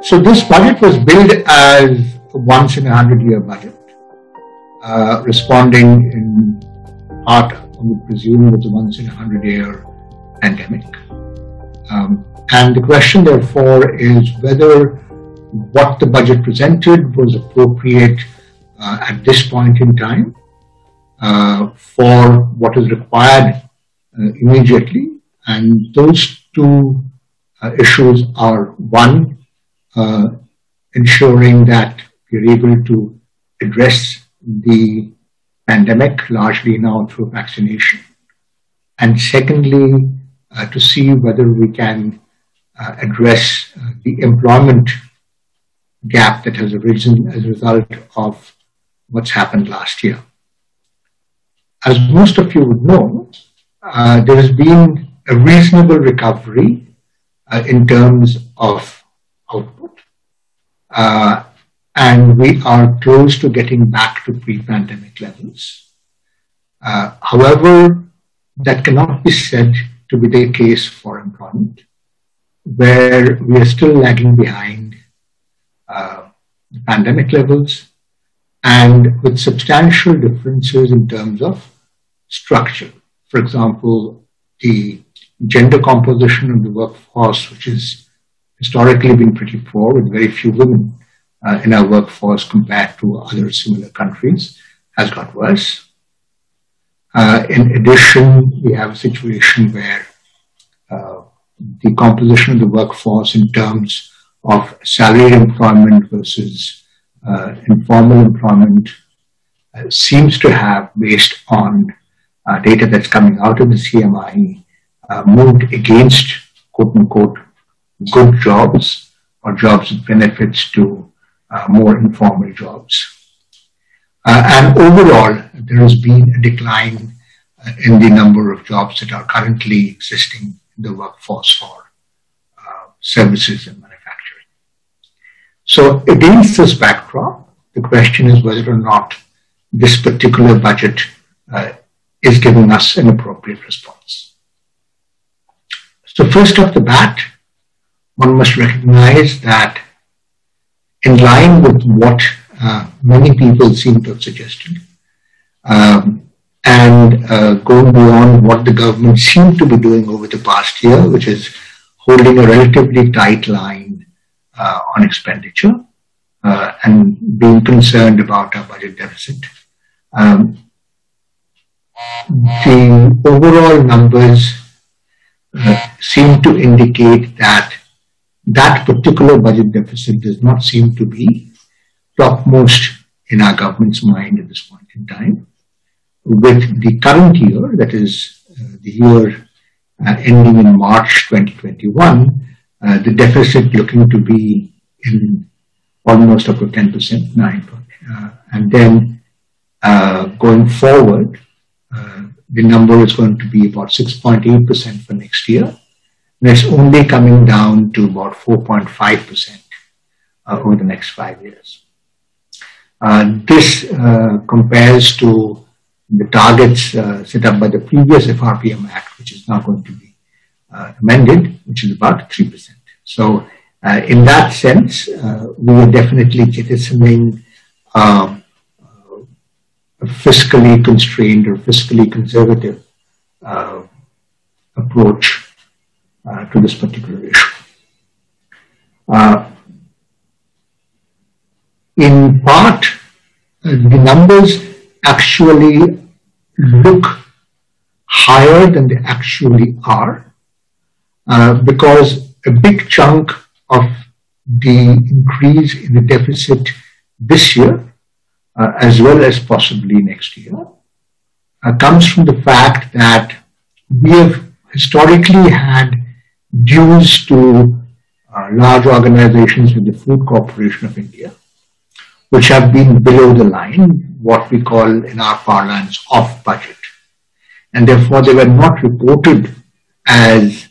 So this budget was billed as a once in a 100-year budget, responding in part, I would presume, with the once in a 100-year pandemic. And the question, therefore, is whether what the budget presented was appropriate at this point in time for what is required immediately. And those two issues are, one, ensuring that we're able to address the pandemic largely now through vaccination. And secondly, to see whether we can address the employment gap that has arisen as a result of what's happened last year. As most of you would know, there has been a reasonable recovery in terms of output, and we are close to getting back to pre-pandemic levels. However, that cannot be said to be the case for employment, where we are still lagging behind the pandemic levels and with substantial differences in terms of structure. For example, the gender composition of the workforce, which has historically been pretty poor, with very few women in our workforce compared to other similar countries, has got worse. In addition, we have a situation where the composition of the workforce in terms of salaried employment versus informal employment seems to have, based on data that's coming out of the CMI, moved against quote-unquote good jobs or jobs with benefits to more informal jobs. And overall, there has been a decline in the number of jobs that are currently existing in the workforce for services and manufacturing. So against this backdrop, the question is whether or not this particular budget is giving us an appropriate response. So first off the bat, one must recognize that in line with what many people seem to have suggested, and going beyond what the government seemed to be doing over the past year, which is holding a relatively tight line on expenditure and being concerned about our budget deficit. The overall numbers seem to indicate that that particular budget deficit does not seem to be topmost in our government's mind at this point in time. With the current year, that is the year ending in March 2021, the deficit looking to be in almost up to 10%, 9%. And then going forward, the number is going to be about 6.8% for next year. And it's only coming down to about 4.5% over the next 5 years. This compares to the targets set up by the previous FRPM Act, which is now going to be amended, which is about 3%. So in that sense, we are definitely jettisoning a fiscally constrained or fiscally conservative approach to this particular issue. In part, the numbers actually look higher than they actually are, because a big chunk of the increase in the deficit this year, as well as possibly next year, comes from the fact that we have historically had dues to large organizations with the Food Corporation of India, which have been below the line, what we call in our parlance off budget. And therefore they were not reported as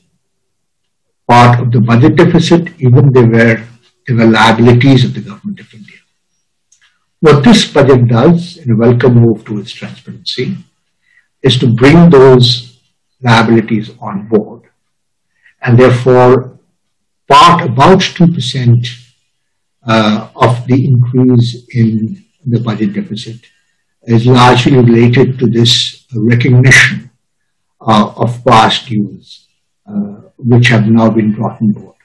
part of the budget deficit, even they were liabilities of the government of India. What this budget does, in a welcome move towards transparency, is to bring those liabilities on board. And therefore, about 2% of the increase in the budget deficit is largely related to this recognition of past dues, which have now been brought on board.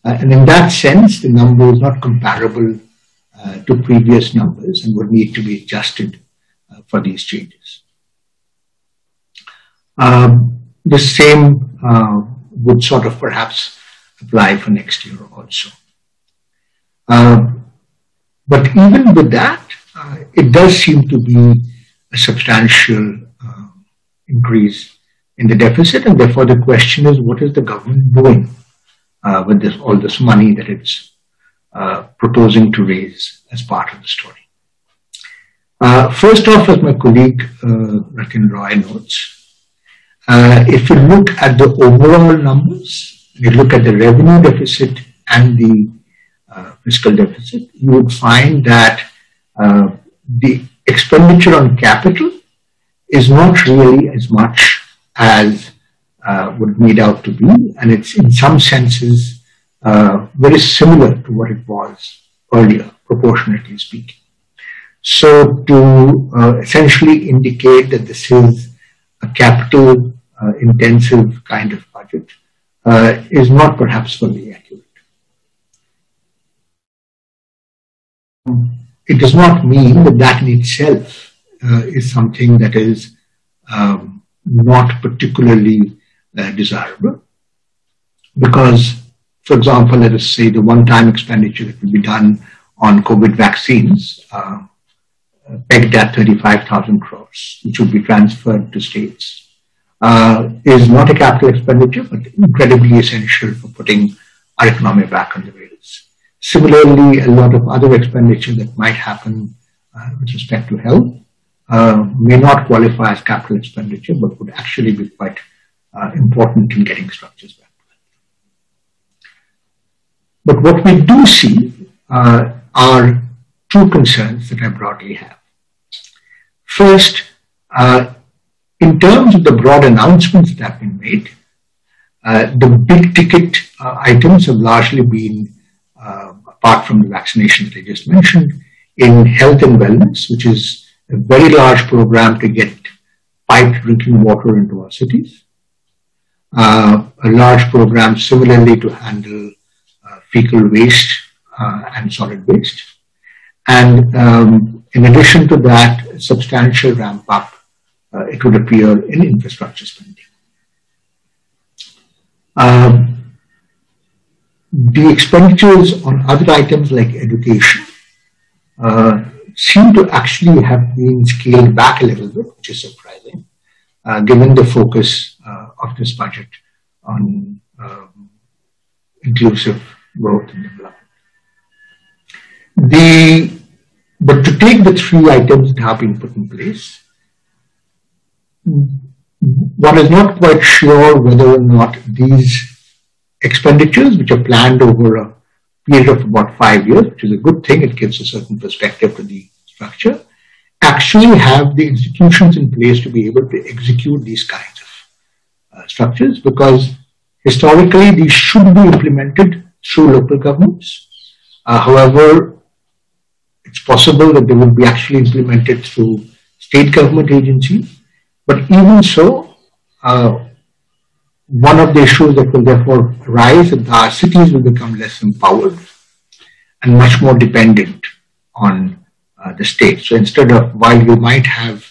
And in that sense, the number is not comparable to previous numbers and would need to be adjusted for these changes. The same would sort of perhaps apply for next year also. But even with that, it does seem to be a substantial increase in the deficit, and therefore the question is, what is the government doing with all this money that it's proposing to raise as part of the story? First off, as my colleague Ratin Roy notes, if you look at the overall numbers, you look at the revenue deficit and the fiscal deficit, you would find that the expenditure on capital is not really as much as would made out to be, and it's in some senses very similar to what it was earlier, proportionately speaking. So to essentially indicate that this is a capital intensive kind of budget is not perhaps fully accurate. It does not mean that that in itself is something that is not particularly desirable, because, for example, let us say the one-time expenditure that will be done on COVID vaccines, pegged at 35,000 crores, which would be transferred to states, is not a capital expenditure, but incredibly essential for putting our economy back on the rails. Similarly, a lot of other expenditure that might happen with respect to health may not qualify as capital expenditure, but would actually be quite important in getting structures back. But what we do see are two concerns that I broadly have. First, in terms of the broad announcements that have been made, the big ticket items have largely been, apart from the vaccination that I just mentioned, in health and wellness, which is a very large program to get piped drinking water into our cities. A large program similarly to handle fecal waste and solid waste. And in addition to that, a substantial ramp up, it would appear, in infrastructure spending. The expenditures on other items like education seem to actually have been scaled back a little bit, which is surprising, given the focus of this budget on inclusive growth and development. But to take the three items that have been put in place, one is not quite sure whether or not these expenditures, which are planned over a period of about 5 years, which is a good thing, it gives a certain perspective to the structure, actually have the institutions in place to be able to execute these kinds of structures, because historically these should be implemented through local governments. However, it's possible that they will be actually implemented through state government agencies. But even so, one of the issues that will therefore arise is that our cities will become less empowered and much more dependent on the state. So instead of, while we might have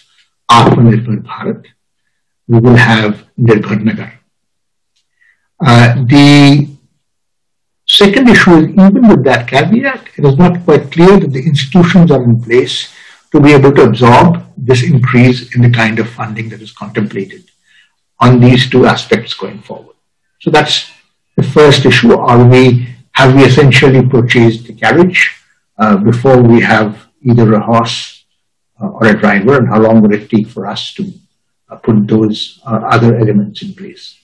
Atmanirbhar Bharat, we will have Nirbhar Nagar. The second issue is, even with that caveat, it is not quite clear that the institutions are in place to be able to absorb this increase in the kind of funding that is contemplated on these two aspects going forward. So that's the first issue. Have we essentially purchased the carriage before we have either a horse or a driver, and how long will it take for us to put those other elements in place?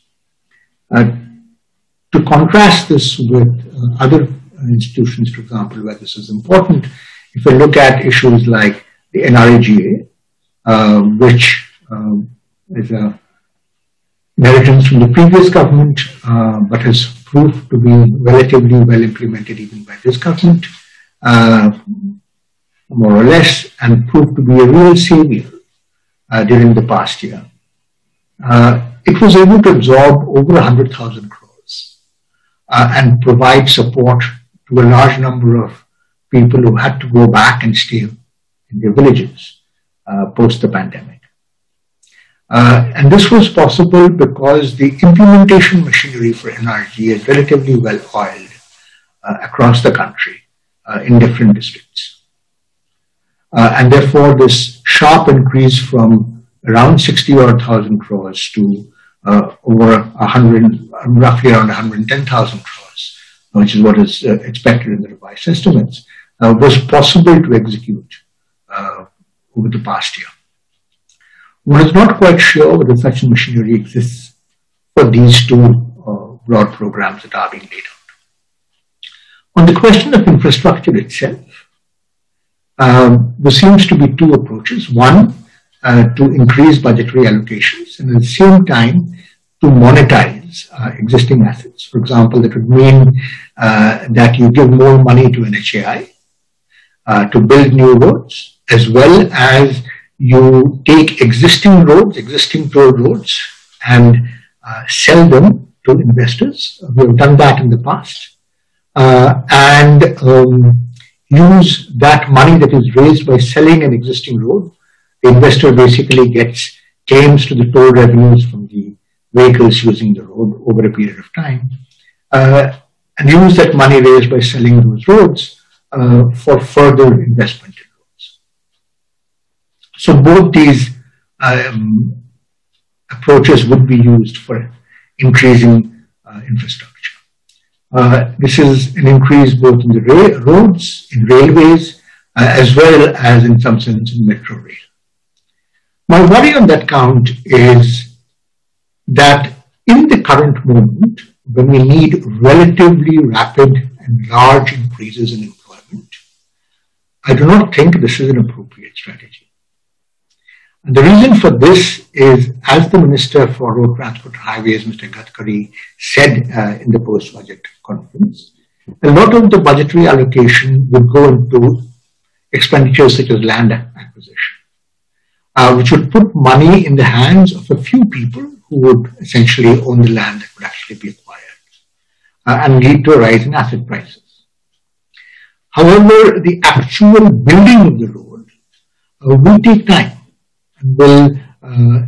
To contrast this with other institutions, for example, where this is important, if we look at issues like the NREGA, which is a inheritance from the previous government, but has proved to be relatively well implemented even by this government, more or less, and proved to be a real savior during the past year. It was able to absorb over 100,000 crores and provide support to a large number of people who had to go back and stay in their villages post the pandemic. And this was possible because the implementation machinery for NREGA is relatively well oiled across the country in different districts. And therefore, this sharp increase from around 60,000 crores to over 100, roughly around 110,000 crores, which is what is expected in the revised estimates, was possible to execute over the past year. One is not quite sure whether such a machinery exists for these two broad programs that are being laid out. On the question of infrastructure itself, there seems to be two approaches. One, to increase budgetary allocations, and at the same time to monetize existing assets. For example, that would mean that you give more money to NHAI to build new roads, as well as you take existing roads, existing toll roads, and sell them to investors. We have done that in the past. And use that money that is raised by selling an existing road. The investor basically gets claims to the toll revenues from the vehicles using the road over a period of time, and use that money raised by selling those roads for further investment in roads. So both these approaches would be used for increasing infrastructure. This is an increase both in the roads, in railways, as well as in some sense in metro rail. My worry on that count is that in the current moment, when we need relatively rapid and large increases in employment, I do not think this is an appropriate strategy. And the reason for this is, as the Minister for Road Transport and Highways, Mr. Gadkari, said in the post-budget conference, a lot of the budgetary allocation would go into expenditures such as land acquisition, which would put money in the hands of a few people who would essentially own the land that would actually be acquired and lead to a rise in asset prices. However, the actual building of the road will take time and will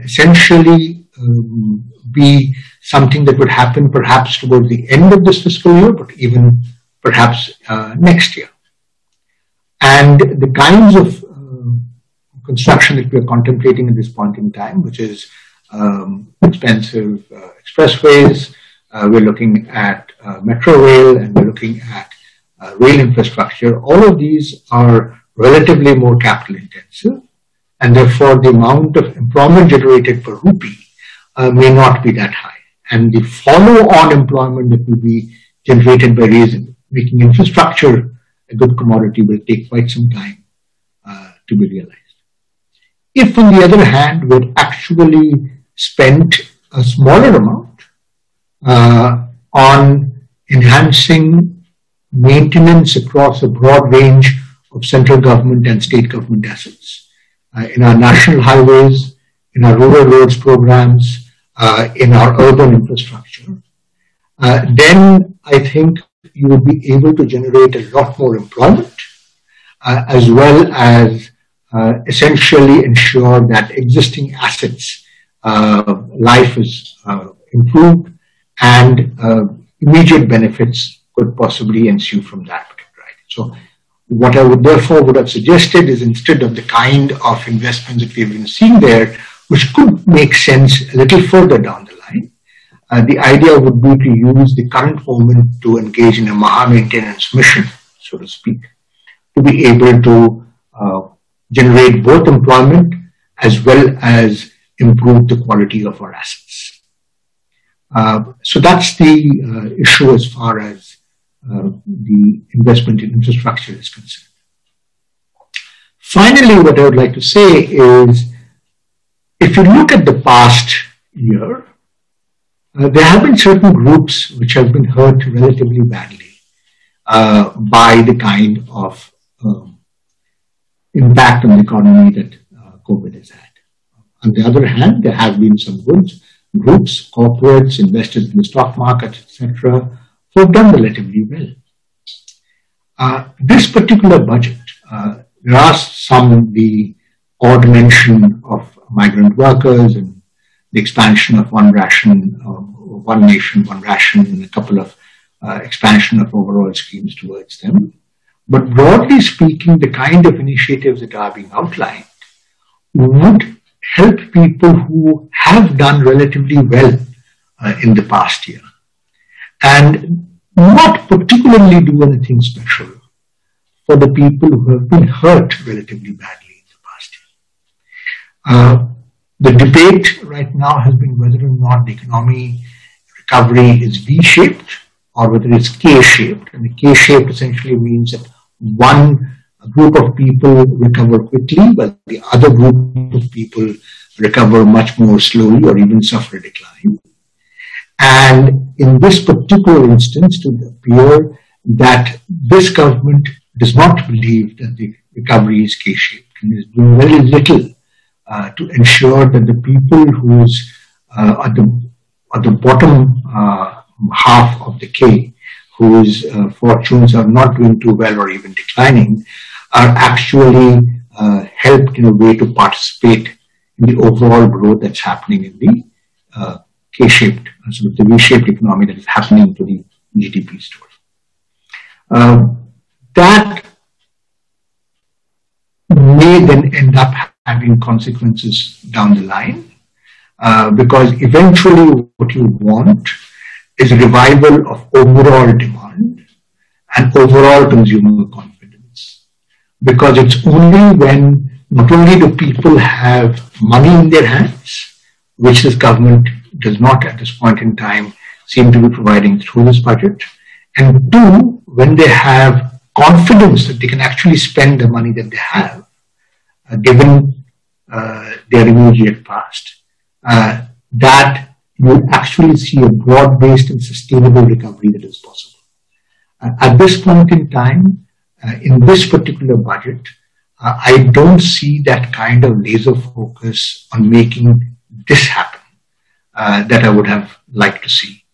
essentially be something that would happen perhaps towards the end of this fiscal year, but even perhaps next year. And the kinds of construction that we are contemplating at this point in time, which is expensive expressways, we're looking at metro rail, and we're looking at rail infrastructure. All of these are relatively more capital intensive, and therefore the amount of employment generated per rupee may not be that high. And the follow-on employment that will be generated by making infrastructure a good commodity will take quite some time to be realized. If, on the other hand, we had actually spent a smaller amount on enhancing maintenance across a broad range of central government and state government assets, in our national highways, in our rural roads programs, in our urban infrastructure, then I think you will be able to generate a lot more employment, as well as essentially ensure that existing assets life is improved, and immediate benefits could possibly ensue from that. Right? So what I would have suggested is, instead of the kind of investments that we've been seeing there, which could make sense a little further down the line, the idea would be to use the current moment to engage in a Maha maintenance mission, so to speak, to be able to generate both employment as well as improve the quality of our assets. So that's the issue as far as the investment in infrastructure is concerned. Finally, what I would like to say is, if you look at the past year, there have been certain groups which have been hurt relatively badly by the kind of impact on the economy that COVID has had. On the other hand, there have been some good groups, corporates, investors in the stock market, etc., who have done relatively well. This particular budget, there are some, the odd mention of migrant workers and the expansion of one nation, one ration, and a couple of expansion of overall schemes towards them. But broadly speaking, the kind of initiatives that are being outlined would help people who have done relatively well in the past year and not particularly do anything special for the people who have been hurt relatively badly in the past year. The debate right now has been whether or not the economy recovery is V-shaped or whether it's K-shaped. And the K-shaped essentially means that one group of people recover quickly, while the other group of people recover much more slowly or even suffer a decline. And in this particular instance, it would appear that this government does not believe that the recovery is K-shaped and is doing very little to ensure that the people who's at the bottom half of the K, whose fortunes are not doing too well or even declining, are actually helped in a way to participate in the overall growth that's happening in the K-shaped, sort of the V-shaped economy that is happening to the GDP story. That may then end up having consequences down the line, because eventually what you want is a revival of overall demand and overall consumer confidence. Because it's only when not only do people have money in their hands, which this government does not at this point in time seem to be providing through this budget, and two, when they have confidence that they can actually spend the money that they have, given their immediate past, that you will actually see a broad-based and sustainable recovery that is possible. At this point in time, in this particular budget, I don't see that kind of laser focus on making this happen that I would have liked to see.